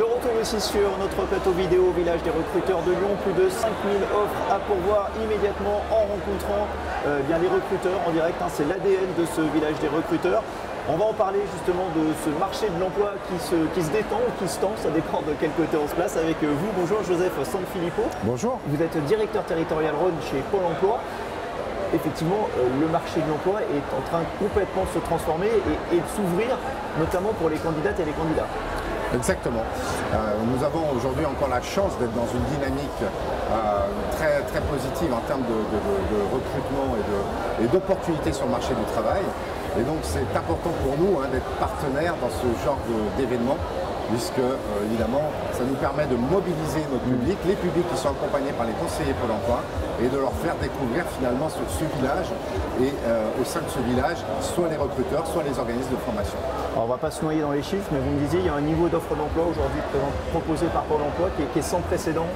De retour ici sur notre plateau vidéo au village des recruteurs de Lyon, plus de 5000 offres à pourvoir immédiatement en rencontrant bien les recruteurs en direct, hein, c'est l'ADN de ce village des recruteurs. On va en parler justement de ce marché de l'emploi qui se détend ou qui se tend, ça dépend de quel côté on se place avec vous. Bonjour Joseph Sanfilippo. Bonjour. Vous êtes directeur territorial Rhône chez Pôle emploi. Effectivement, le marché de l'emploi est en train complètement de se transformer et de s'ouvrir, notamment pour les candidates et les candidats. Exactement. Nous avons aujourd'hui encore la chance d'être dans une dynamique très, très positive en termes de recrutement et d'opportunités sur le marché du travail. Et donc c'est important pour nous d'être partenaires dans ce genre d'événements, puisque évidemment ça nous permet de mobiliser notre public, les publics qui sont accompagnés par les conseillers Pôle emploi, et de leur faire découvrir finalement ce village, et au sein de ce village, soit les recruteurs, soit les organismes de formation. Alors on ne va pas se noyer dans les chiffres, mais vous me disiez il y a un niveau d'offre d'emploi aujourd'hui proposé par Pôle emploi qui est sans précédent.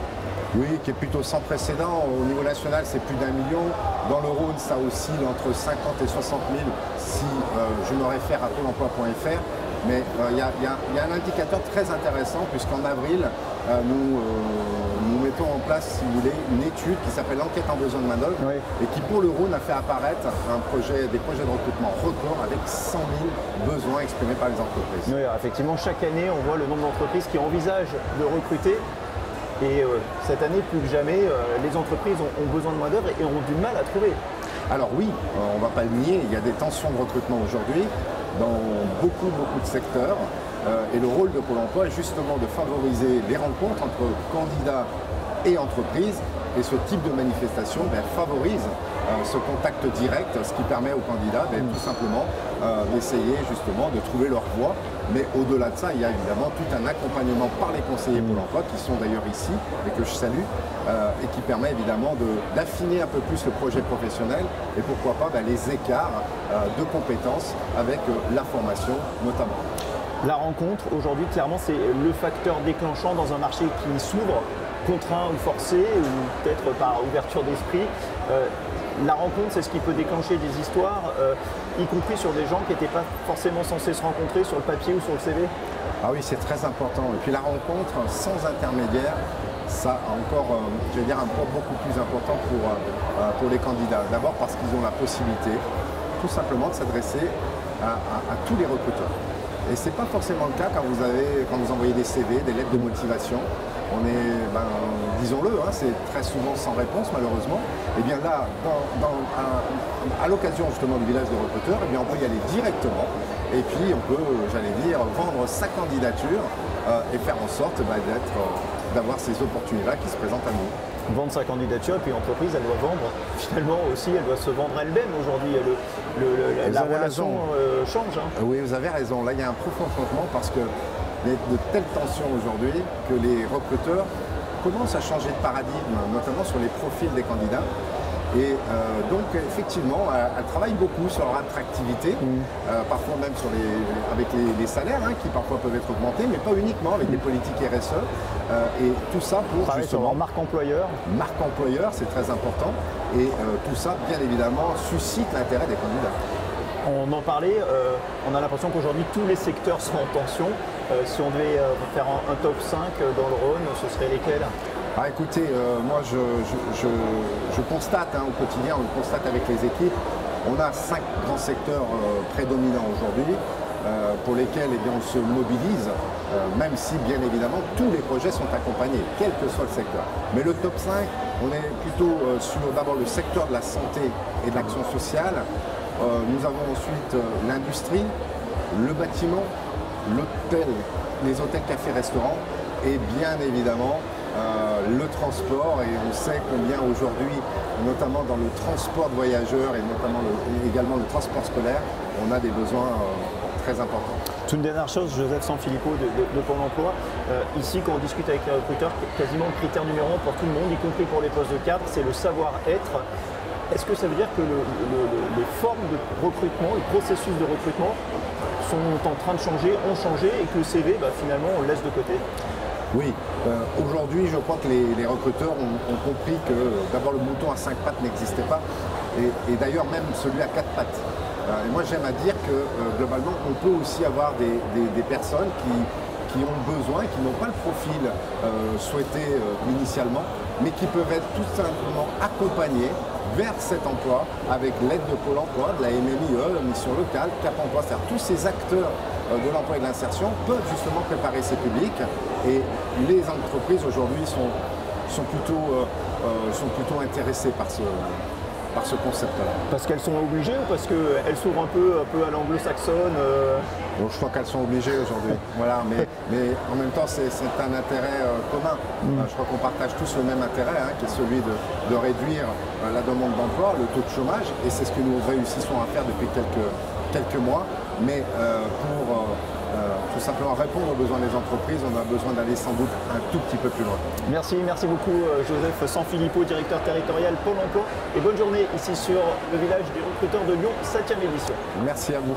Oui, qui est plutôt sans précédent. Au niveau national, c'est plus d'1 million. Dans le Rhône, ça oscille entre 50 et 60 000 si je me réfère à pôle emploi.fr. Mais il y a un indicateur très intéressant puisqu'en avril, nous mettons en place, si vous voulez, une étude qui s'appelle l'enquête en besoin de main-d'œuvre, oui, et qui pour le Rhône a fait apparaître des projets de recrutement record avec 100 000 besoins exprimés par les entreprises. Oui, effectivement, chaque année, on voit le nombre d'entreprises qui envisagent de recruter. Et cette année, plus que jamais, les entreprises ont besoin de main-d'œuvre et ont du mal à trouver. Alors oui, on ne va pas le nier, il y a des tensions de recrutement aujourd'hui dans beaucoup de secteurs. Et le rôle de Pôle emploi est justement de favoriser les rencontres entre candidats et entreprises. Et ce type de manifestation favorise ce contact direct, ce qui permet aux candidats tout simplement d'essayer justement de trouver leur voie. Mais au-delà de ça, il y a évidemment tout un accompagnement par les conseillers Pôle emploi qui sont d'ailleurs ici et que je salue et qui permet évidemment d'affiner un peu plus le projet professionnel et pourquoi pas les écarts de compétences avec la formation notamment. La rencontre aujourd'hui, clairement, c'est le facteur déclenchant dans un marché qui s'ouvre, contraint ou forcé, ou peut-être par ouverture d'esprit. La rencontre, c'est ce qui peut déclencher des histoires, y compris sur des gens qui n'étaient pas forcément censés se rencontrer sur le papier ou sur le CV. Ah oui, c'est très important. Et puis la rencontre sans intermédiaire, ça a encore, je vais dire, un poids beaucoup plus important pour les candidats. D'abord parce qu'ils ont la possibilité, tout simplement, de s'adresser à tous les recruteurs. Et ce n'est pas forcément le cas quand vous envoyez des CV, des lettres de motivation. On est, disons-le, c'est très souvent sans réponse malheureusement. Et bien là, à l'occasion justement du village des recruteurs, on peut y aller directement. Et puis on peut, j'allais dire, vendre sa candidature et faire en sorte d'avoir ces opportunités-là qui se présentent à nous. Vendre sa candidature et puis l'entreprise, elle doit vendre. Finalement aussi, elle doit se vendre elle-même aujourd'hui. La relation change. Oui, vous avez raison. Là, il y a un profond changement parce que il y a de telles tensions aujourd'hui que les recruteurs commencent à changer de paradigme, notamment sur les profils des candidats. Et donc effectivement, elle travaille beaucoup sur leur attractivité, parfois même avec les salaires qui parfois peuvent être augmentés, mais pas uniquement, avec des politiques RSE. Et tout ça pour justement... Sur leur marque employeur. Marque employeur, c'est très important. Et tout ça, bien évidemment, suscite l'intérêt des candidats. On en parlait, on a l'impression qu'aujourd'hui tous les secteurs sont en tension. Si on devait faire un top 5 dans le Rhône, ce serait lesquels ? Écoutez, moi je constate au quotidien, on le constate avec les équipes, on a 5 grands secteurs prédominants aujourd'hui pour lesquels on se mobilise, même si bien évidemment tous les projets sont accompagnés, quel que soit le secteur. Mais le top 5, on est plutôt sur d'abord le secteur de la santé et de l'action sociale. Nous avons ensuite l'industrie, le bâtiment, l'hôtel, les hôtels, cafés, restaurants et bien évidemment le transport. Et on sait combien aujourd'hui, notamment dans le transport de voyageurs et notamment également le transport scolaire, on a des besoins très importants. Une dernière chose, Joseph Sanfilippo de Pôle emploi. Ici, quand on discute avec les recruteurs, quasiment le critère numéro 1 pour tout le monde, y compris pour les postes de cadre, c'est le savoir-être. Est-ce que ça veut dire que les formes de recrutement, le processus de recrutement sont en train de changer, ont changé et que le CV, finalement, on le laisse de côté? Oui, aujourd'hui, je crois que les recruteurs ont compris que d'abord le mouton à 5 pattes n'existait pas et d'ailleurs même celui à 4 pattes. Et moi, j'aime à dire que globalement, on peut aussi avoir des personnes qui qui ont besoin, qui n'ont pas le profil souhaité initialement, mais qui peuvent être tout simplement accompagnés vers cet emploi avec l'aide de Pôle emploi, de la MMIE, la mission locale, Cap emploi. C'est-à-dire tous ces acteurs de l'emploi et de l'insertion peuvent justement préparer ces publics, et les entreprises aujourd'hui sont plutôt intéressées par ce concept-là. Parce qu'elles sont obligées ou parce qu'elles s'ouvrent un peu à l'anglo-saxonne Donc, je crois qu'elles sont obligées aujourd'hui. Voilà, mais en même temps, c'est un intérêt commun. Je crois qu'on partage tous le même intérêt, hein, qui est celui de réduire la demande d'emploi, le taux de chômage, et c'est ce que nous réussissons à faire depuis quelques mois. Mais pour tout simplement répondre aux besoins des entreprises, on a besoin d'aller sans doute un tout petit peu plus loin. Merci beaucoup Joseph Sanfilippo, directeur territorial Pôle emploi, et bonne journée ici sur le village des recruteurs de Lyon, 7e édition. Merci à vous.